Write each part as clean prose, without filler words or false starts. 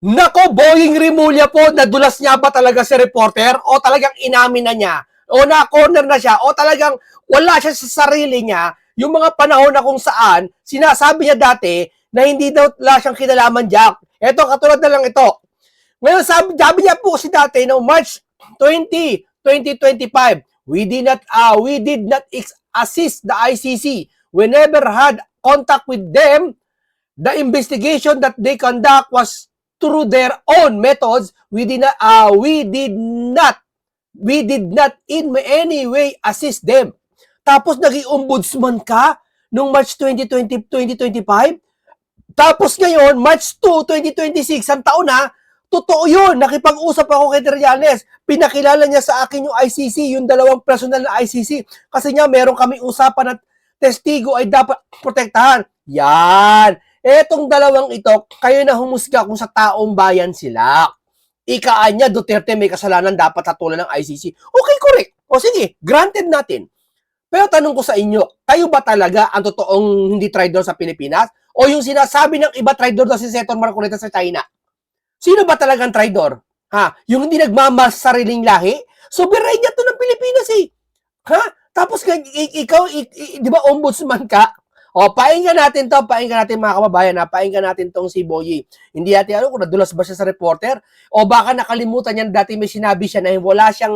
Nako, Boying Rimulya po, nadulas niya ba talaga si reporter o talagang inamin na niya o na-corner na siya o talagang wala siya sa sarili niya yung mga panahon na kung saan sinasabi niya dati na hindi daw wala siyang kinalaman, Jack. Ito, katulad na lang ito. Ngayon, sabi niya po kasi dati no March 20, 2025, we did not assist the ICC. We never had contact with them. The investigation that they conduct was through their own methods. We did not in any way assist them. Tapos naging ombudsman ka noong March 2020, 2025. Tapos ngayon, March 2, 2026, ang taon na, totoo yun. Nakipag-usap ako kay Trillanes. Pinakilala niya sa akin yung ICC, yung dalawang personal na ICC. Kasi nga, meron kami usapan na testigo ay dapat protektahan. Yan. Etong dalawang ito, kayo na humusga kung sa taong bayan sila. Ikaan niya, Duterte may kasalanan, dapat hatulan ng ICC. Okay, correct. O sige, granted natin. Pero tanong ko sa inyo, kayo ba talaga ang totoong hindi traitor sa Pilipinas? O yung sinasabi ng iba traitor na si Senator Marcoleta sa China? Sino ba talagang traitor? Ha? Yung hindi nagmamas sa sariling lahi? Soberanya to ng Pilipinas eh. Ha? Tapos ikaw, di ba ombudsman ka? O, painggan natin to, painggan natin mga kababayan, ha? Painggan natin tong si Boyi. Hindi natin alam kung nadulas ba siya sa reporter o baka nakalimutan niya dati may sinabi siya na wala siyang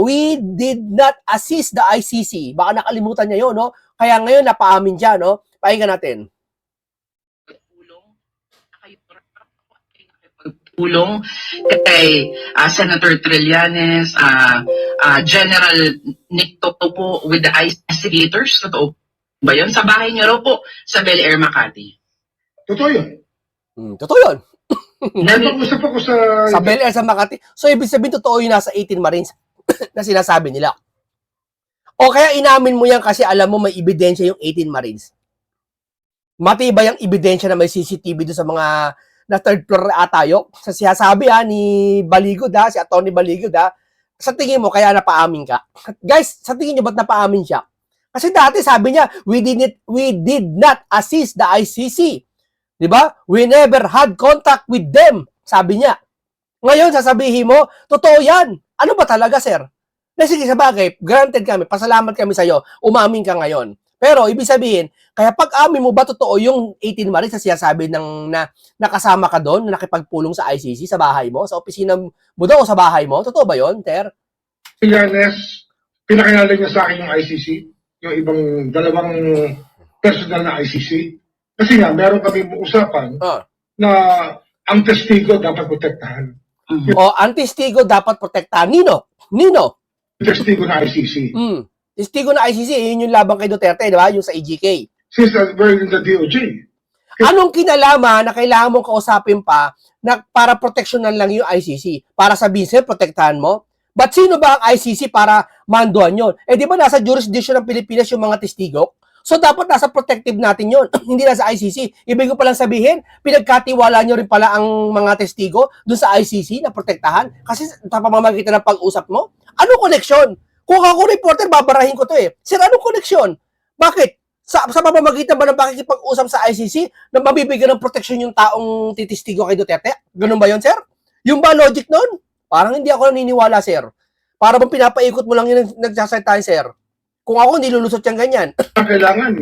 we did not assist the ICC. Baka nakalimutan niya yun, no? Kaya ngayon napaamin siya, no? Painggan natin. Tulong kay Senator Trillanes, General Nick Topo with the investigators. Totoo ba yun? Sa bahay niya raw po sa Bel Air, Makati. Totoo yun. Totoo yun. Nag-usap ako sa Bel Air sa Makati. So, ibig sabihin, totoo yun nasa 18 Marines na sinasabi nila. O kaya inamin mo yan kasi alam mo may ebidensya yung 18 Marines. Matibay ang ebidensya na may CCTV doon sa mga na third floor ata yun. Sa sinasabi ni Baligod si Atty. Baligod sa tingin mo kaya napaamin ka? Guys, sa tingin nyo ba't napaamin siya? Kasi dati sabi niya, we did not assist the ICC. Di ba? We never had contact with them. Sabi niya. Ngayon, sasabihin mo, totoo yan. Ano ba talaga, sir? Sige, sa bagay, granted kami, pasalamat kami sa'yo, umamin ka ngayon. Pero, ibig sabihin, kaya pag-amin mo ba totoo yung 18 Marines na sinasabi ng nakasama ka doon, na nakipagpulong sa ICC, sa bahay mo, sa opisina mo doon o sa bahay mo? Totoo ba yun, Ter? Trillanes, pinakilala niya sa akin yung ICC, yung ibang dalawang personal na ICC. Kasi nga, meron kami usapan na ang testigo dapat protektahan. O, ang testigo dapat protektahan. Nino? Testigo na ICC. Testigo na ICC, yun yung labang kay Duterte, di ba? Yung sa EGK. Since we're in the DOJ. Anong kinalaman na kailangan mong kausapin pa na para proteksyonan lang yung ICC? Para sabihin sa'yo, protektahan mo? But sino ba ang ICC para manduan yun? Di ba nasa jurisdiction ng Pilipinas yung mga testigo? So, dapat nasa protective natin yun. Hindi nasa ICC. Ibig ko palang sabihin, pinagkatiwala nyo rin pala ang mga testigo dun sa ICC na protektahan? Kasi sa pamamagitan ng pag-usap mo? Anong koneksyon? Kung ako reporter, babarahin ko to Sir, anong koneksyon? Bakit? Sa pamamagitan ba ng pakikipag-usap sa ICC na mabibigyan ng proteksyon yung taong titistigo kay Duterte? Ganun ba yun, sir? Yung ba logic nun? Parang hindi ako naniniwala, sir. Para bang pinapaikot mo lang yung nagsasalita, sir? Kung ako, hindi lulusot yung ganyan. Kailangan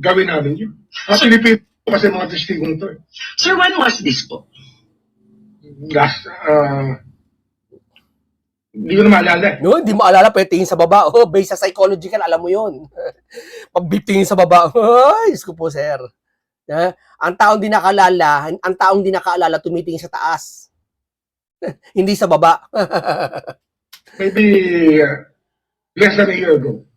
gawin namin yun. Pilipino kasi mga testigong to. Sir, when was this po? Last, hindi ko na maalala. No, hindi mo alala, pero tingin sa baba. Oh, based sa psychological, alam mo yun. Pag tingin sa baba, ay, Diyos ko po, sir. Ang taong di nakaalala, tumitingin sa taas. Hindi sa baba. Maybe less than a year ago.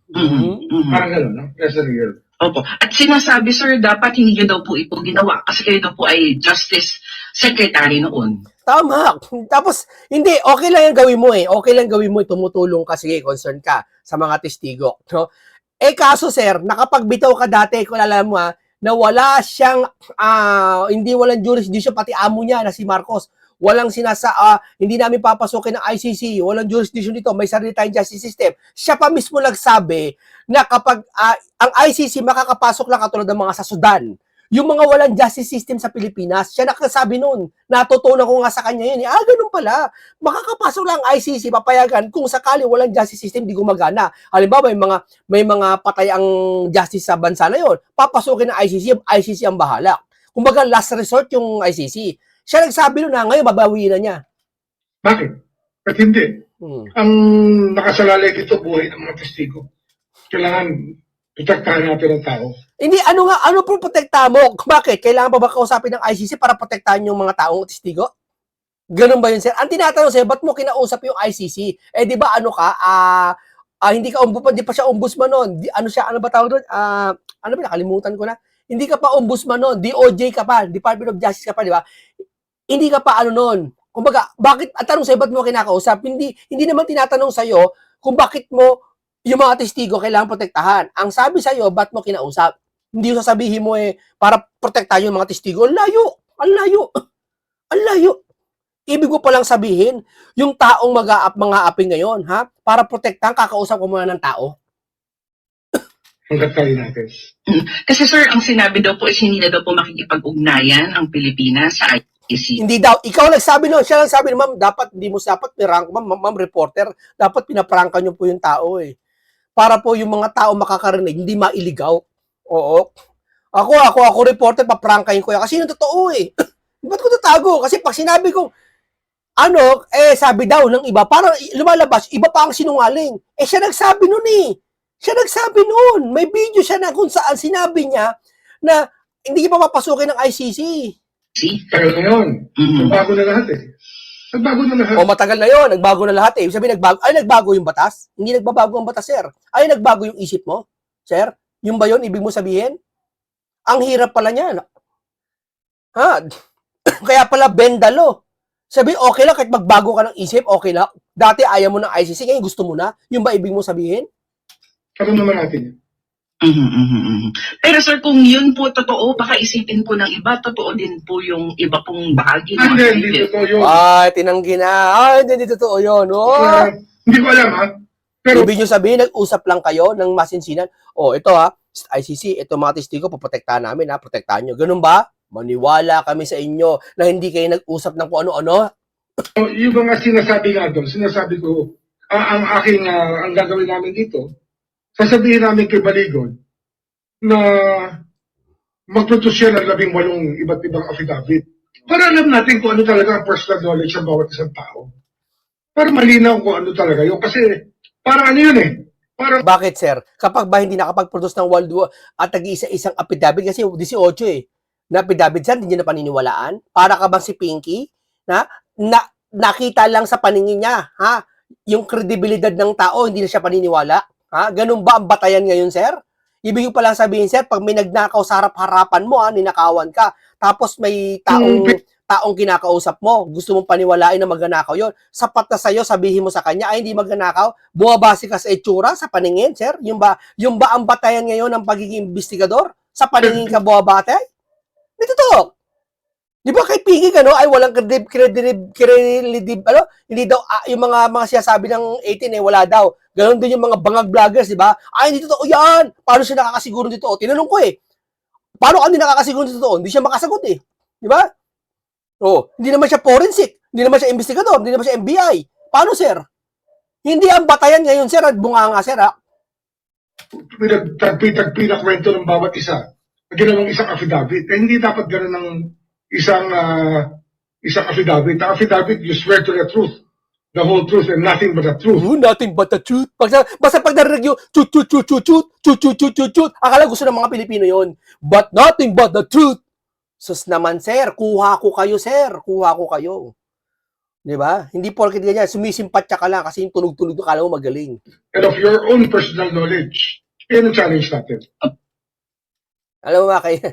Parang gano'n, no? Less than a year. Opo. At sinasabi, sir, dapat hindi nyo daw po ito ginawa kasi kayo daw po ay Justice Secretary noon. Tama. Tapos, hindi, okay lang yung gawin mo Okay lang gawin mo, tumutulong ka, sige, concern ka sa mga testigo. No? Kaso, sir, nakapagbitaw ka dati, kung alam mo na wala siyang, hindi walang jurisdiction, pati amo niya na si Marcos. Walang hindi namin papasukin ng ICC, walang jurisdiction dito, may sarili tayong justice system. Siya pa mismo nagsabi na kapag ang ICC makakapasok lang katulad ng mga sa Sudan, yung mga walang justice system sa Pilipinas. Siya nakasabi noon. Natutunan ko nga sa kanya yun. Ganun pala. Makakapasok lang ang ICC, papayagan kung sakali walang justice system di gumagana. Halimbawa, may mga patay ang justice sa bansa na yon. Papasukin ng ICC ang bahala. Kumbaga, last resort yung ICC. Siya nagsabi noon na ngayon, babawiin na niya. Bakit? At hindi. Ang nakasalalay dito buhay ng mga testigo. Kailangan protektahan natin ang tao. Hindi, ano po protektahan mo? Bakit? Kailangan pa ba kausapin ng ICC para protektahan yung mga taong testigo? Ganun ba yun, sir? Ang tinatanong sa'yo, ba't mo kinausap yung ICC? Di ba ano ka, hindi ka di pa siya ombudsman noon. Ano ba tawag doon? Ano ba, nakalimutan ko na. Hindi ka pa ombudsman noon. DOJ ka pa, Department of Justice ka pa, di ba? Hindi ka pa noon. Kumbaga, bakit, ang tanong sa'yo, ba't mo kinakausap? Hindi naman tinatanong sa'yo kung bakit mo yung mga testigo kailangan protektahan. Ang sabi sa'yo, ba't mo kinausap? Hindi yung sasabihin mo para protektahan yung mga testigo. Ang layo. Ibig mo palang sabihin, yung taong mga aping ngayon, para protektahan, kakausap ko muna ng tao. Hanggat kaya natin. Kasi sir, ang sinabi daw po is hindi na daw po makikipag-ugnayan ang Pilipinas sa ICC. Hindi daw. Ikaw nagsabi nun. Siya nagsabi, ma'am, hindi mo dapat pirank, ma'am, reporter, dapat pinaprankan niyo po yung tao para po yung mga tao makakarinig, hindi mailigaw. Oo. Ako reporter, paprangkain ko yan. Kasi yun totoo Ba't ko tatago? Kasi pag sinabi ko, sabi daw ng iba, parang lumalabas, iba pa ang sinungaling. Siya nagsabi nun Siya nagsabi nun. May video siya na kung saan sinabi niya na hindi pa papasukin ng ICC. Tagal na yun. Nagbago na lahat Nagbago na lahat. Matagal na yun. Nagbago na lahat Ibig sabihin, nagbago yung batas? Hindi nagbabago ang batas, sir. Nagbago yung isip mo, sir? Yung ba yun, ibig mo sabihin? Ang hirap pala niya. Kaya pala bendalo. Sabi, okay lang, kahit magbago ka ng isip, okay lang. Dati ayaw mo ng ICC, ngayon gusto mo na. Yung ba ibig mo sabihin? Ano naman natin? Pero sir, kung yun po totoo, baka isipin po ng iba, totoo din po yung iba pong bahagi. Hindi totoo yun. Tinanggi na. Hindi totoo yun. Hindi ko alam Pero ibig nyo sabihin, nag-usap lang kayo ng masinsinan. Ito ICC, ito mga testigo, poprotektahan namin protektahan nyo. Ganun ba? Maniwala kami sa inyo na hindi kayo nag-usap ng kung ano-ano. Yung mga sinasabi nga doon, sinasabi ko, ang gagawin namin dito, sasabihin namin kay Baligon na mag-produce siya ng 18 iba't ibang affidavit. Para alam natin kung ano talaga ang personal knowledge ng bawat isang tao. Para malinaw kung ano talaga yun. Kasi parang ano yun Bakit, sir? Kapag ba hindi nakapag-produce ng World War at nag-iisa-isang affidavit, kasi 18 na affidavit, sir, hindi nyo na paniniwalaan? Para ka bang si Pinky? Nakita lang sa paningin niya, yung kredibilidad ng tao, hindi na siya paniniwala? Ganun ba ang batayan ngayon, sir? Ibig ko palang sabihin, sir, pag may nagnakaw sa harap-harapan mo, ninakawan ka, tapos may taong kinakausap mo, gusto mong paniwalain na magnanakaw yon, sapat na sa'yo, sabihin mo sa kanya, hindi magnanakaw, bumabase ka sa itsura, sa paningin, sir? Yung ba ang batayan ngayon ng pagiging investigador? Sa paningin ka bumabate? Hindi totoo. Di ba kay Piggy ay walang credibility, hindi daw, yung mga sinasabi ng 18 wala daw. Ganon din yung mga bangag vloggers, di ba? Hindi totoo yan. Paano siya nakakasiguro dito? Tinanong ko paano ka hindi nakakasiguro dito? Hindi siya makasagot Di ba? Hindi naman siya forensic. Hindi naman siya investigador. Hindi naman siya FBI. Paano, sir? Hindi ang batayan ngayon, sir, at bunganga, sir, Pinagtagpi na kwento ng bawat isa. Ginawang isang affidavit. Hindi dapat gano'n ng isang affidavit. Ang affidavit, you swear to the truth. The whole truth and nothing but the truth. Nothing but the truth. Basta pag narinig yung chut, akala gusto ng mga Pilipino yon. But nothing but the truth. Sus naman, sir. Kuha ko kayo, sir. Kuha ko kayo. Di ba? Hindi porket ganyan. Sumisimpatya ka lang kasi yung tunog-tunog na kala mo magaling. And of your own personal knowledge. Yan ang challenge natin. Alam mo ba kayo?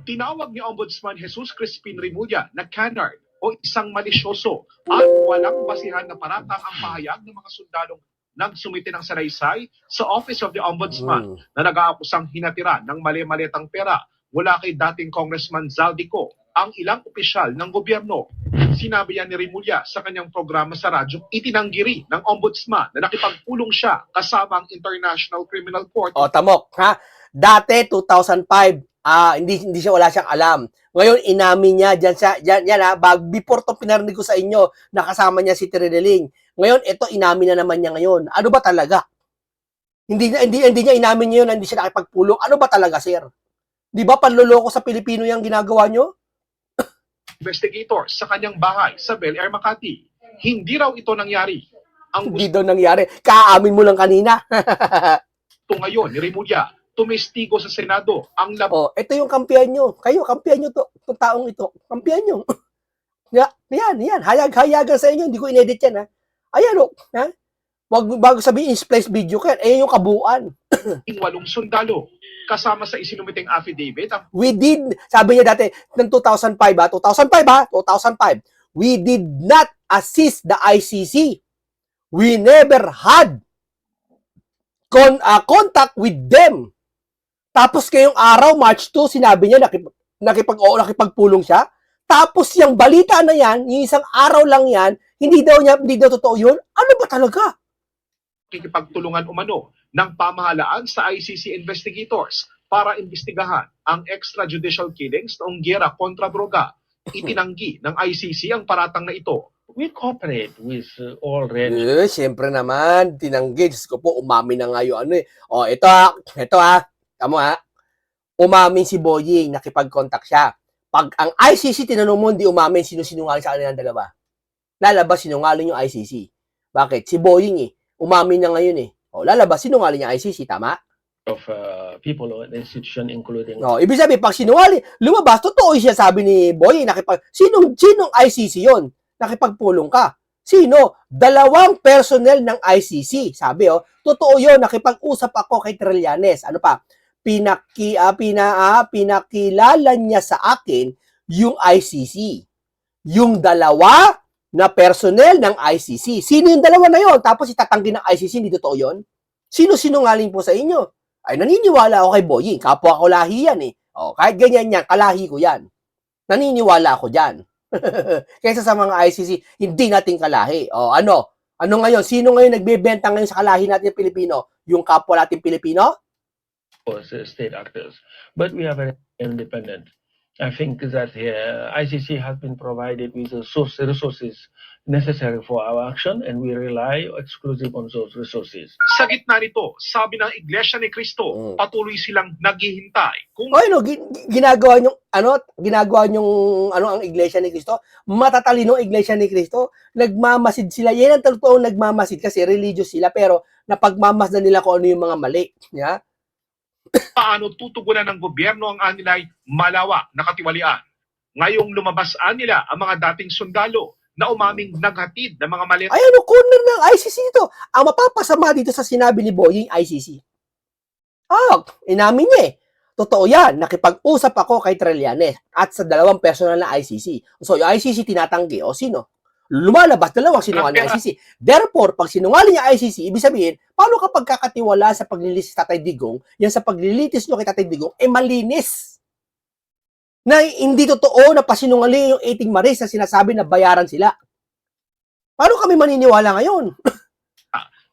Tinawag ni Ombudsman Jesus Crispin Remulla na canard o isang malisyoso at walang basihan na paratang ang pahayag ng mga sundalong nagsumite ng salaysay sa Office of the Ombudsman na nag-aapusang hinatira ng mali-malitang pera mula kay dating Congressman Zaldico ang ilang opisyal ng gobyerno. Sinabi yan ni Remulla sa kanyang programa sa radyo, itinanggiri ng Ombudsman na nakipagpulong siya kasama ang International Criminal Court. Tamok, Dati, 2005, hindi siya, wala siyang alam. Ngayon, inamin niya, before to pinarinig ko sa inyo, nakasama niya si Trineling. Ngayon, ito, inamin na naman niya ngayon. Ano ba talaga? Hindi niya inamin niya yun, hindi siya nakipagpulong. Ano ba talaga, sir? Di ba panloloko sa Pilipino yung ginagawa nyo? Investigator sa kanyang bahay sa Bel Air, Makati. Hindi raw ito nangyari. Ang Hindi daw nangyari. Kaamin mo lang kanina. gusto ngayon ni Remulla, tumestigo sa Senado ang Ito yung kampiyan nyo. Kayo, kampiyan nyo to. Itong taong ito. Kampiyan nyo. Yan. Hayag-hayagan sa inyo. Hindi ko inedit yan, ha. Ayan, ha. Bago sabihin, in-splice video ka yan. Ayan yung kabuuan. labing 8 sundalo. Kasama sa isinumiting affidavit ang We did, sabi niya dati, ng 2005, 2005, we did not assist the ICC. We never had contact with them. Tapos kayong araw, March 2, sinabi niya, nakipagpulong siya. Tapos yung balita na yan, yung isang araw lang yan, hindi daw totoo yun. Ano ba talaga? kikipagtulungan umano ng pamahalaan sa ICC investigators para imbestigahan ang extrajudicial killings noong giyera kontra droga. Itinanggi ng ICC ang paratang na ito. We cooperate with all red. Siyempre naman, tinanggi. Diyos ko po, umamin na nga yung ano eh. Ito ha. Tamo ha. Umamin si Boying, nakipag-contact siya. Pag ang ICC tinanong mo, hindi umamin, sino-sinungaling sa kanilang dalawa. Lalabas, sinungaling yung ICC. Bakit? Si Boying eh. Umamin na ngayon eh. Lalabas, sinungaling yung ICC, tama? Of people or institution including Ibig sabihin, pag sinungaling, lumabas, totoo siya, sabi ni Boying, sinong ICC yon? Nakipagpulong ka. Sino? 2 personnel ng ICC. Sabi, totoo yun, nakipag-usap ako kay Trillanes. Ano pa? Pinakilala niya sa akin yung ICC. Yung 2 na personnel ng ICC. Sino yung 2 na yon? Tapos itatanggi ng ICC, hindi totoo yun? Sino sinungaling po sa inyo? Ay, naniniwala ako kay Boying. Kapwa ko lahi yan eh. Kahit ganyan yan, kalahi ko yan. Naniniwala ako dyan. Kaysa sa mga ICC, hindi natin kalahi. Ano ngayon? Sino ngayon nagbebenta ngayon sa kalahi natin Pilipino? Yung kapwa natin Pilipino? state actors. But we are very independent. I think that ICC has been provided with the resources necessary for our action and we rely exclusive on those resources. Sa gitna nito, sabi ng Iglesia ni Cristo, patuloy silang naghihintay kung Ginagawa ang Iglesia ni Cristo? Matatalino ang Iglesia ni Cristo? Nagmamasid sila. Yan ang totoong nagmamasid kasi religious sila pero napagmamasdan nila kung ano yung mga mali. Yeah? paano tutugunan ng gobyerno ang anilay malawak na katiwalian. Ngayong lumabas nila ang mga dating sundalo na umaming naghatid ng mga mali. Corner ng ICC dito. Ang mapapasama dito sa sinabi ni Boying, ICC. Inamin niya eh. Totoo yan, nakipag-usap ako kay Trillanes at sa 2 personal na ICC. So, yung ICC tinatanggi. Sino? Lumalabas 2 sinungaling ng ICC. Therefore, pag sinungaling yung ICC, ibig sabihin, paano kapag kakatiwala sa paglilitis Tatay Digong, yan sa paglilitis nyo kay Tatay Digong, malinis. Na hindi totoo na pasinungaling yung 18 Maris na sinasabi na bayaran sila. Paano kami maniniwala ngayon?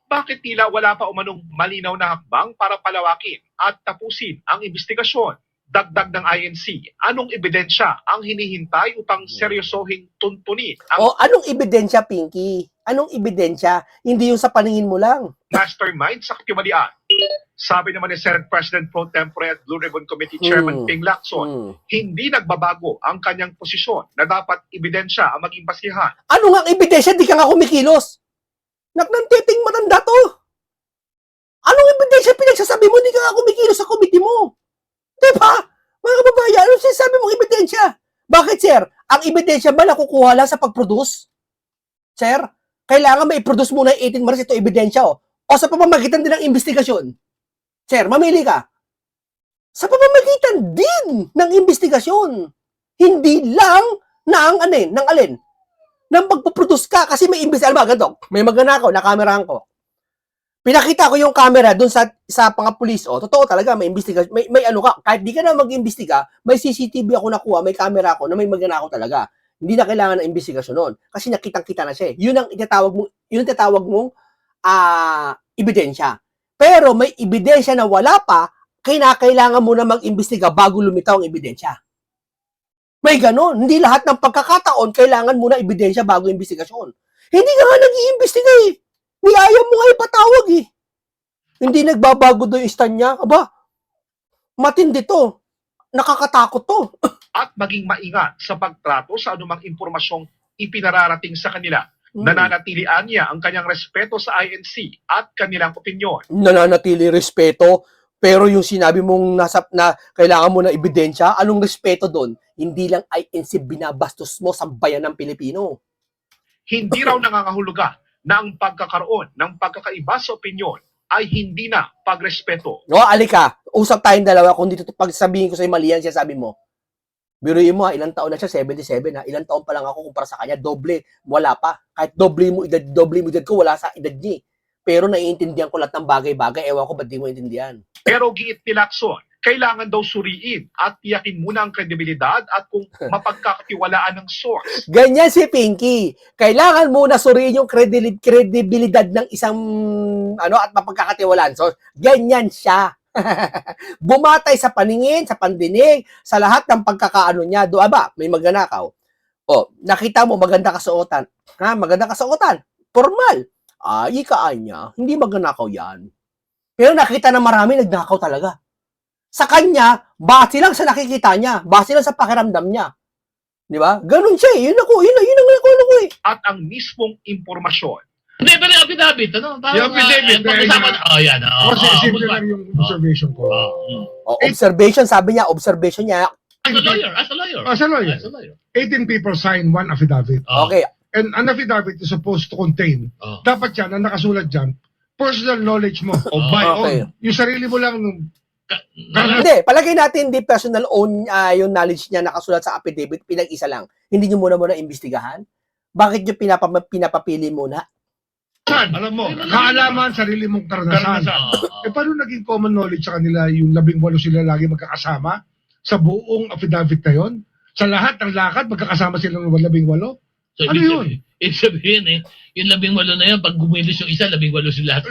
Bakit tila wala pa umanong malinaw na hakbang para palawakin at tapusin ang investigasyon? Dagdag ng INC, anong ebidensya ang hinihintay upang seryosohing tuntunin ang anong ebidensya, Pinky? Anong ebidensya? Hindi yung sa paningin mo lang. mastermind sa katiwalian? Sabi naman ni Senate President Pro Tempore at Blue Ribbon Committee Chairman Ping Lacson, hindi nagbabago ang kanyang posisyon na dapat ebidensya ang maging basihan. Ano nga ang ebidensya? Di ka nga kumikilos. Nantiting matanda to. Anong ebidensya pinagsasabi mo? Di ka nga kumikilos sa committee mo. Diba? Mga kababayan, ano sinasabi mong ebidensya? Bakit, sir? Ang ebidensya ba nakukuha lang sa pag-produce? Sir, kailangan may produce muna yung 18 Maris ito ebidensya o sa pamamagitan din ng investigasyon. Sir, mamili ka. Sa pamamagitan din ng investigasyon. Hindi lang ng alin. Nang magpo-produce ka kasi may investigasyon. Alam ba, ganito, may magana ako, nakamerahan ko. Pinakita ko yung camera dun sa mga pulis. Totoo talaga, may investigasyon. May ano ka, kahit di ka na mag-imbestiga, may CCTV ako nakuha, may camera ako na may magana ako talaga. Hindi na kailangan ng investigasyon nun. Kasi nakitang-kita na siya. Yun ang itatawag mong ebidensya. Pero may ebidensya na wala pa, kailangan muna mag-imbestiga bago lumitaw ang ebidensya. May ganon. Hindi lahat ng pagkakataon kailangan muna ebidensya bago investigasyon. Hindi ka nga nag-iimbestiga eh. Niyaya mo nga ipatawag eh. Hindi nagbabago doon yung stand niya. Aba, matindi to. Nakakatakot to. At maging maingat sa pagtrato sa anumang impormasyong ipinararating sa kanila. Nananatilian niya ang kanyang respeto sa INC at kanilang opinyon. Nananatili respeto, pero yung sinabi mong na kailangan mo ng ebidensya, anong respeto doon? Hindi lang INC binabastos mo sa bayan ng Pilipino. Hindi raw nangangahulugan na ang pagkakaroon ng pagkakaiba sa opinyon ay hindi na pagrespeto. No, alika, usap tayong dalawa kung dito pag sabihin ko sa'yo mali yan, siya sabi mo. Biruin mo, ilang taon na siya, 77 na. Ilang taon pa lang ako kumpara sa kanya, doble, wala pa. Kahit doble mo edad ko, wala sa edad niya. Pero naiintindihan ko lahat ng bagay-bagay, ewan ko ba't di mo intindihan. Pero giit ni Lacson, kailangan daw suriin at tiyakin muna ang kredibilidad at kung mapagkakatiwalaan ng source. Ganyan si Pinky. Kailangan muna suriin yung kredibilidad ng isang at mapagkakatiwalaan. So, ganyan siya. Bumatay sa paningin, sa pandinig, sa lahat ng pagkakaano niya. Doon ba, may magnanakaw. O, nakita mo, maganda kasuotan. Ha, maganda kasuotan. Formal. Ikaan niya. Hindi magnanakaw yan. Pero nakita na marami, nagnakaw talaga. Sa kanya, base lang sa nakikita niya. Base lang sa pakiramdam niya. Di ba? Ganun siya eh. Yun ang ako eh. At ang mismong impormasyon. Hindi, pero yung affidavit, ano? Yung affidavit, Yan. Kasi simple lang yung observation ko. Observation, sabi niya, observation niya. As a lawyer. As a lawyer. 18 people sign one affidavit. Okay. And an affidavit is supposed to contain, dapat yan, ang nakasulat dyan, personal knowledge mo, o by Okay. own. Yung sarili mo lang, Hindi, palagay natin hindi personal own yung knowledge niya nakasulat sa affidavit, pinag-isa lang. Hindi niyo muna imbestigahan? Bakit niyo pinapapili muna? alam mo, kaalaman, sarili mong karanasan. Paano naging common knowledge sa kanila yung 18 sila lagi magkakasama sa buong affidavit na yon? Sa lahat ng lakad, magkakasama sila ng 18? So, Ano yun? Ibig sabihin yung 18 na yan, pag gumilis yung isa, 18 sila.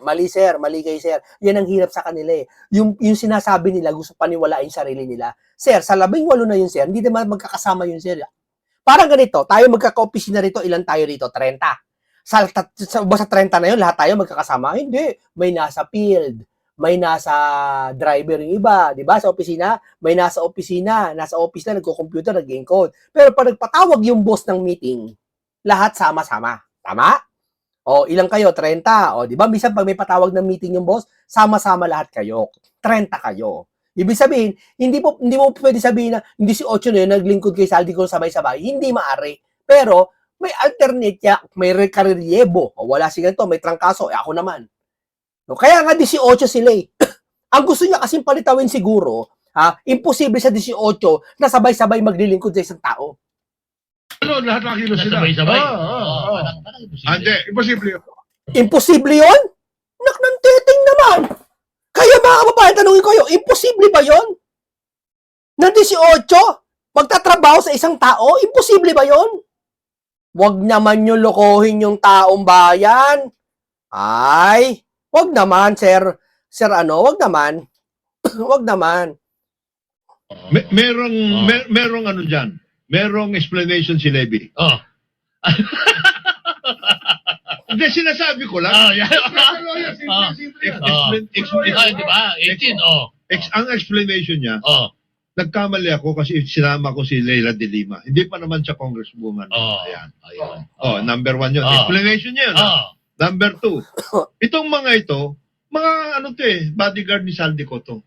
Mali sir, mali kayo sir. Yan ang hirap sa kanila eh. Yung sinasabi nila, gusto paniwalain sarili nila. Sir, sa 18 na yun sir, hindi naman magkakasama yun sir. Parang ganito, tayo magkaka-opisina rito, ilan tayo rito? 30. Sa 30 na yun, lahat tayo magkakasama? Hindi. May nasa field, may nasa driver yung iba, di ba? Sa opisina, may nasa opisina, nasa office na, nagko-computer, nag-encode. Pero pag nagpatawag yung boss ng meeting, lahat sama-sama. Tama? O, ilang kayo? 30. O, di ba? Minsan pag may patawag ng meeting yung boss, sama-sama lahat kayo. 30 kayo. Ibig sabihin, hindi mo pwede sabihin na hindi si Ocho na yun, naglingkod kay Saldi ko sabay-sabay. Hindi maari. Pero, may alternate niya, may karelyebo. O, wala si ganito, may trangkaso. Ako naman. No, kaya nga 18 sila eh. Ang gusto niya kasing palitawin siguro, imposible sa 18 na sabay-sabay maglilingkod sa isang tao. Ano, lahat ng kilo sila. Sabay-sabay. Hindi, imposible yun. Imposible yun? Naknanteting naman. Kaya mga kababayan, tanungin ko yun, imposible ba yun? Na 18, magtatrabaho sa isang tao? Imposible ba yun? Huwag naman yung lokohin yung taong bayan. Ay, wag naman, sir. Sir, wag naman. Wag naman. Merong ano dyan. Merong explanation si Levy. Hindi, sinasabi ko lang. Di ba? 18, Ang explanation niya, nagkamali ako kasi sinama ko si Leila de Lima. Hindi pa naman siya congresswoman. Ayan. Number 1 yun. Explanation niya yun. Number 2, itong mga ito, mga bodyguard ni Saldi ko to.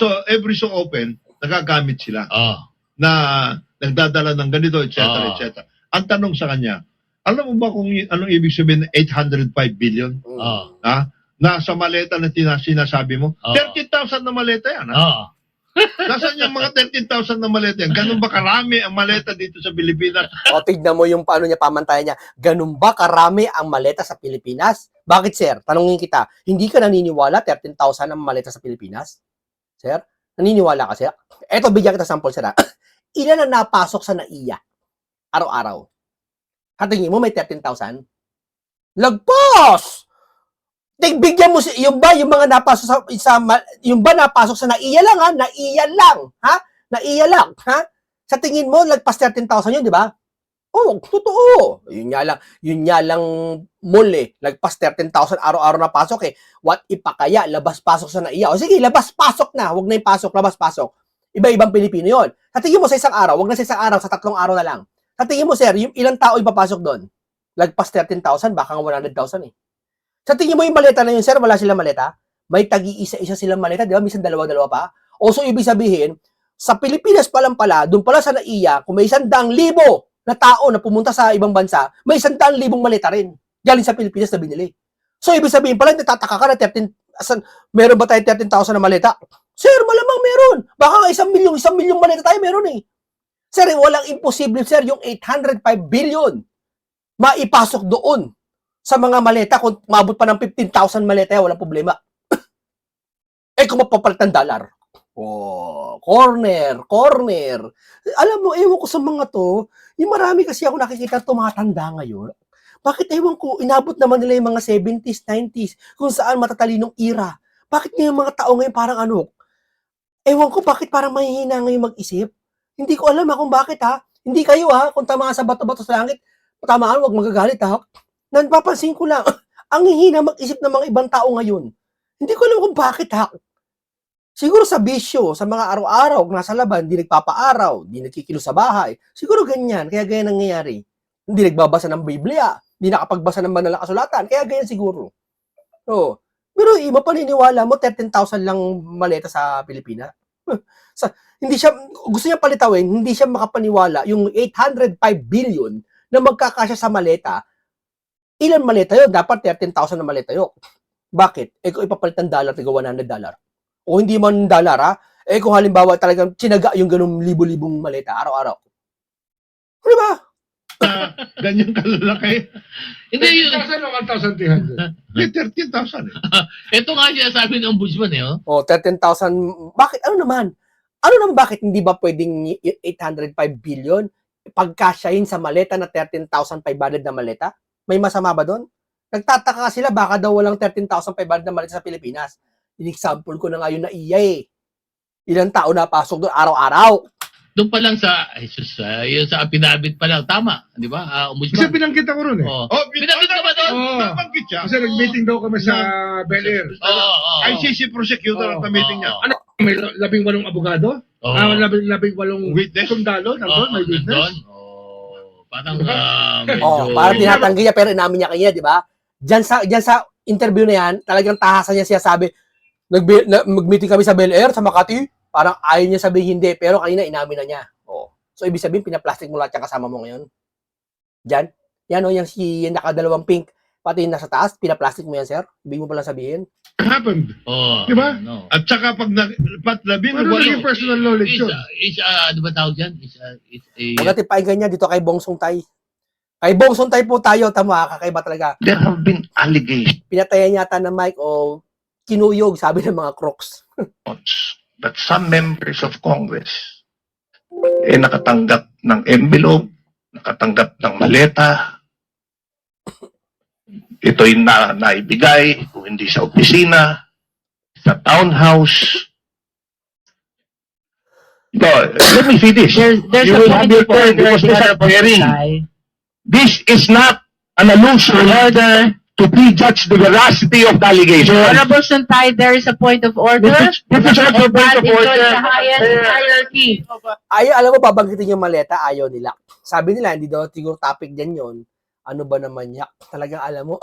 So, every so often, nagagamit sila. Na nagdadala ng ganito, etc. etc. Ang tanong sa kanya, alam mo ba kung anong ibig sabihin ng 805 billion? Nasa maleta na sinasabi mo? 30,000 na maleta yan. Nasaan yung mga 13,000 na maleta yan? Ganun ba karami ang maleta dito sa Pilipinas? O, tignan mo yung paano niya pamantayan niya. Ganun ba karami ang maleta sa Pilipinas? Bakit, sir? Tanungin kita, hindi ka naniniwala 13,000 ang maleta sa Pilipinas? Sir? Naniniwala ka, sir? Eto, bigyan kita sample, sir. Ilan ang napasok sa NAIA? Araw-araw. Hatingin mo, may 13,000? Lagpas! Bigyan mo yung ba yung mga napasok yung ba napasok sa NAIA lang ha, NAIA lang, ha? NAIA lang, ha? Sa tingin mo lagpas 13,000 yun, di ba? Oh, totoo. Yun nga lang mall eh. Lagpas 13,000 araw-araw na pasok eh. What if pa kaya labas-pasok sa NAIA? O sige, labas-pasok na. Huwag na yung pasok, labas-pasok. Iba-ibang Pilipino yon. Sa tingin mo sa isang araw, huwag na sa isang araw, sa 3 araw na lang. Sa tingin mo, sir, yung ilang tao yung papasok doon? Lagpas 13,000, baka nga 100,000 eh. Sa tingin mo yung maleta na yun, sir, wala silang maleta? May tagi-isa-isa silang maleta, di ba? Minsan dalawa-dalawa pa. O so, ibig sabihin, sa Pilipinas pa lang pala, doon pala sa NAIA, kung may 100,000 na tao na pumunta sa ibang bansa, may 100,000 maleta rin. Galing sa Pilipinas na binili. So, ibig sabihin pala, natataka ka na 13, meron ba tayo 13,000 na maleta? Sir, malamang meron. Baka 1 milyong maleta tayo meron eh. Sir, walang imposible, sir, yung 805 billion maipasok doon sa mga maleta. Kung maabot pa ng 15,000 maleta, walang problema. Kung mapapalit ng dollar. Oh, corner. Alam mo, ewan ko sa mga to, yung marami kasi ako nakikita tumatanda ngayon. Bakit ewan ko, inabot naman nila yung mga 70s, 90s, kung saan matatalinong era. Bakit yung mga tao ngayon parang ano? Ewan ko, bakit parang mahihina ngayon mag-isip? Hindi ko alam kung bakit ha. Hindi kayo ha, kung tama sa bato-bato sa langit, tamaan, wag magagalit ha. Napapansin ko lang, ang hihina mag-isip ng mga ibang tao ngayon. Hindi ko alam kung bakit ha. Siguro sa bisyo, sa mga araw-araw, nasa laban, hindi nagpapaaraw, hindi nagkikilos sa bahay. Siguro ganyan, kaya ganyan nangyayari. Hindi nagbabasa ng Biblia, hindi nakapagbasa ng banal na kasulatan, kaya ganyan siguro. So, pero iba paniniwala mo, 13,000 lang maleta sa Pilipinas. Hindi siya, gusto niya palitawin, hindi siya makapaniwala yung 805 billion na magkakasya sa maleta. Ilan maleta yun? Dapat 13,000 na maleta yun. Bakit? Kung ipapalit ng dollar, tiga $100. O hindi man dollar ha, kung halimbawa talagang sinaga yung ganung libo-libong maleta araw-araw. Di ba? Ganyan kalalaki. Hindi yun. 13,000 o 1,300? May 13,000 eh. Ito nga siya sabi ng ombudsman eh. Oh. 13,000, bakit? Ano naman, bakit hindi ba pwedeng 805 billion pagkasyahin sa maleta na 13,500 na maleta? May masama ba doon? Nagtataka sila, baka daw walang 13,500 na maleta sa Pilipinas. In-example ko na nga yun na iya eh. Ilang tao na pasok doon araw-araw. Doon pa lang yun sa affidavit pa lang, tama, di ba? Kasi Ombudsman. pinanggit ako ron eh. Oh. Oh, Pinakit ka ba doon? Oo. Nabanggit siya. Kasi nag-meeting daw kami sa Bel Air. Oo. ICC prosecutor at the meeting niya. Ano? May 18 abogado? Oo. 18 Witness? sundalo? Nandun, may witness? Parang Parang tinatanggi niya pero inamin niya kanya, di ba? Diyan sa interview na yan, talagang tahasan niya siya sabi, mag-meeting kami sa Bel Air, sa Makati, parang ayaw niya sabihin hindi, pero kanina inamin na niya. So, ibig sabihin, pinaplastic mo lahat yung kasama mo ngayon. Diyan. Yan yung yung nakadalawang pink, pati yung nasa taas, pinaplastic mo yan, sir. Ibig mo pala sabihin. Happened. Oh. Di ba? No. At saka pag labing Ano naging personal knowledge yun? Ano ba tawag yan? Huwag natin pakinggan niya dito kay Bongsong Tay. Kay Bongsong Tay po tayo, tama, kakaiba talaga. There have been allegations Pinatayan yata ng mic o kinuyog, sabi ng mga crooks. that some members of Congress nakatanggap ng envelope, nakatanggap ng maleta. Ito'y naibigay kung hindi sa opisina, sa townhouse. No, let me see this. There's You a will point have your of turn order, because the these are Honorable very. Sai. This is not an allusion to prejudge the veracity of the allegation. Honorable Suntay, there is a point of order. This is also a And point that of is order. the highest hierarchy. Alam mo, babanggitin yung maleta, ayaw nila. Sabi nila, hindi daw siguro topic din yon. Ano ba naman yak? Talagang alam mo,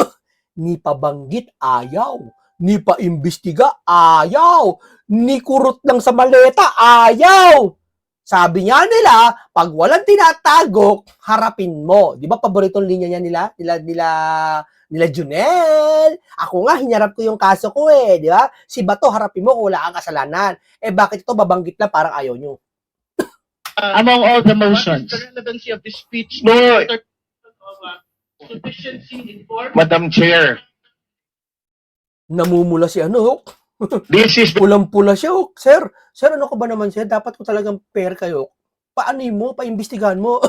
ni pabanggit, ayaw. Ni paimbestiga, ayaw. Ni kurot lang sa maleta, ayaw. Sabi nga nila, pag walang tinatago, harapin mo. Di ba paboritong linya niya nila Junel? Ako nga, hinarap ko yung kaso ko eh. Di ba? Si Bato, harapin mo kung wala kang kasalanan. Bakit ito babanggit lang parang ayaw nyo? Among all the motions. The relevancy of this speech. No, Sufficiency informed. Madam Chair, Namumula si ano, this is pulang-pula siya, Sir, ano ko ba naman siya? Dapat ko talagang pair kayo. Paano mo? Paimbestigahan mo.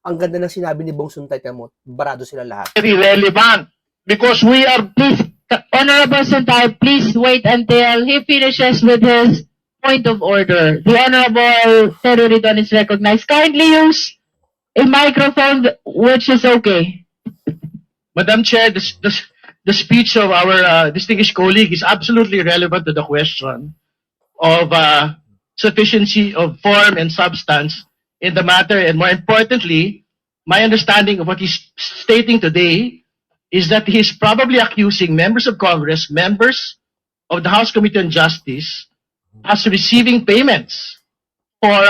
Ang ganda ng sinabi ni Bong Suntay mo. Barado sila lahat. very relevant because we are Honorable Santay, please wait until he finishes with his point of order. The Honorable Terry Ridon is recognized. Kindly use a microphone which is okay. Madam Chair, the speech of our distinguished colleague is absolutely relevant to the question of sufficiency of form and substance in the matter. And more importantly, my understanding of what he's stating today is that he's probably accusing members of Congress, members of the House Committee on Justice, as receiving payments for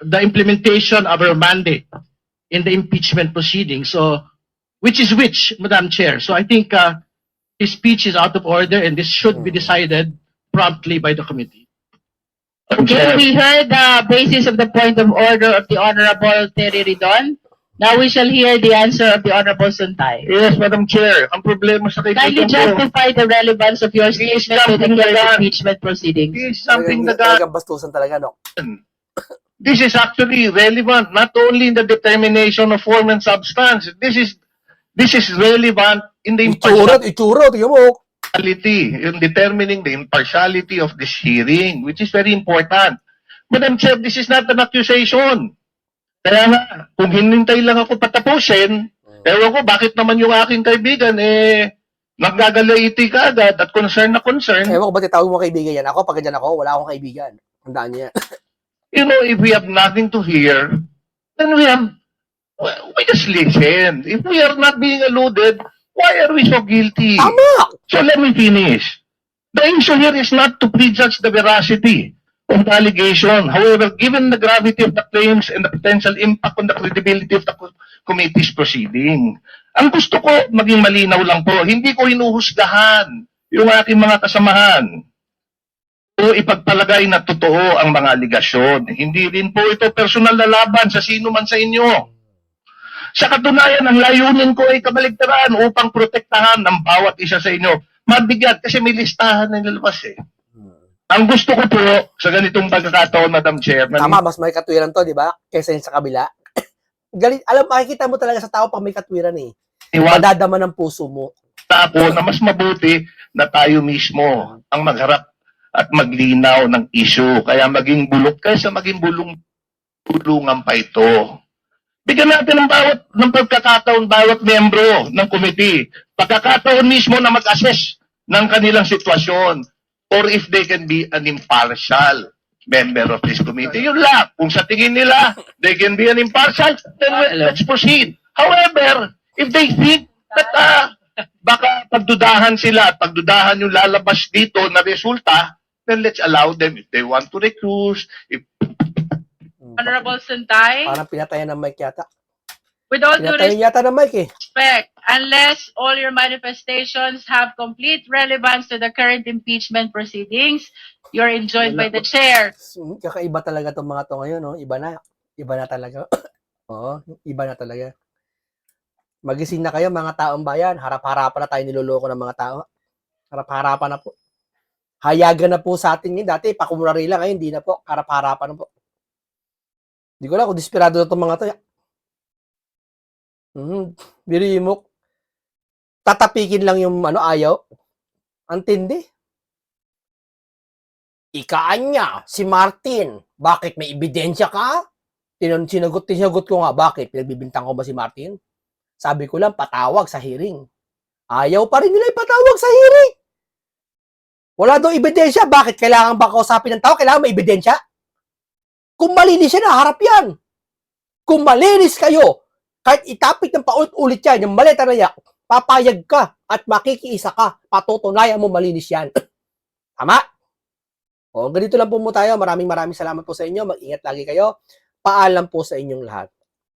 the implementation of our mandate in the impeachment proceeding. So, which is which, Madam Chair? So I think his speech is out of order and this should be decided promptly by the committee. Okay, we heard the basis of the point of order of the Honorable Terry Ridon. Now we shall hear the answer of the Honorable Santay. Yes, Madam Chair. Ang problema sa Kindly kaibigan ko, justify the relevance of your statement to the current impeachment proceedings. this is something that Talagang bastusan talaga, no? this is actually relevant not only in the determination of form and substance. This is relevant in the Itsura, tingnan mo. impartiality, in determining the impartiality of this hearing, which is very important. Madam Chair, this is not an accusation. Kaya nga, kung hinintay lang ako patapusin, ewan ko bakit naman yung aking kaibigan, nagagalaiti ka agad at concern na concern. Ewan ko ba titawag mo kaibigan yan? Ako, pag ganyan ako, wala akong kaibigan. Tandaan niya. You know, if we have nothing to hear, then we just listen. If we are not being alluded, why are we so guilty? Tama! So let me finish. The issue here is not to prejudge the veracity of the allegation. However, given the gravity of the claims and the potential impact on the credibility of the committee's proceeding, ang gusto ko maging malinaw lang po, hindi ko hinuhusgahan yung aking mga kasamahan o ipagpalagay na totoo ang mga aligasyon. Hindi rin po ito personal na laban sa sino man sa inyo. Sa katunayan, ang layunin ko ay kabaligtaran upang protektahan ng bawat isa sa inyo. Mabigat kasi may listahan na nilalabas eh. Ang gusto ko po sa ganitong pagkakataon, Madam Chair, Tama, mas may katwiran to, di ba? Kaysa yung sa kabila. Galit, alam, makikita mo talaga sa tao pag may katwiran eh. Madadama ng puso mo. po na mas mabuti na tayo mismo ang magharap at maglinaw ng issue. Kaya maging bulok kaysa maging bulungan pa ito. Bigyan natin ng pagkakataon bawat membro ng committee. Pagkakataon mismo na mag-assess ng kanilang sitwasyon or if they can be an impartial member of this committee. Yun lang. Kung sa tingin nila, they can be an impartial, then let's proceed. However, if they think that baka pagdudahan sila at pagdudahan yung lalabas dito na resulta, then let's allow them if they want to recuse. Honorable Santay, Parang pinatayan ng mic yata. with all due Pinatayan yata ng mic eh. respect, unless all your manifestations have complete relevance to the current impeachment proceedings, you're enjoined by the chair. Kakaiba talaga itong mga to ngayon, no? Iba na. Iba na talaga. Oo, iba na talaga. Magising na kayo, mga taong bayan. Harap-harapan na tayo niloloko ng mga tao. Harap-harapan na po. Hayagan na po sa atin ngayon. Dati, pakumurari lang. Ngayon, hindi na po. Harap-harapan na po. Hindi ko lang kung desperado na itong mga to. Biriin mo. Tatapikin lang yung ayaw. Antindi. Ikaan niya, si Martin. Bakit? May ebidensya ka? Sinagot ko nga, bakit? Pinagbibintang ko ba si Martin? Sabi ko lang, patawag sa hearing. Ayaw pa rin nila ipatawag sa hearing. Wala daw ebidensya. Bakit? Kailangan ba kausapin ng tao? Kailangan may ebidensya? Kung malinis siya na, harap yan. Kung malinis kayo, kahit itapik ng paulit-ulit yan, yung maleta na yan, papayag ka at makikiisa ka. Patutunayan mo malinis yan. Tama? O, ganito lang po mo tayo. Maraming salamat po sa inyo. Mag-ingat lagi kayo. Paalam po sa inyong lahat.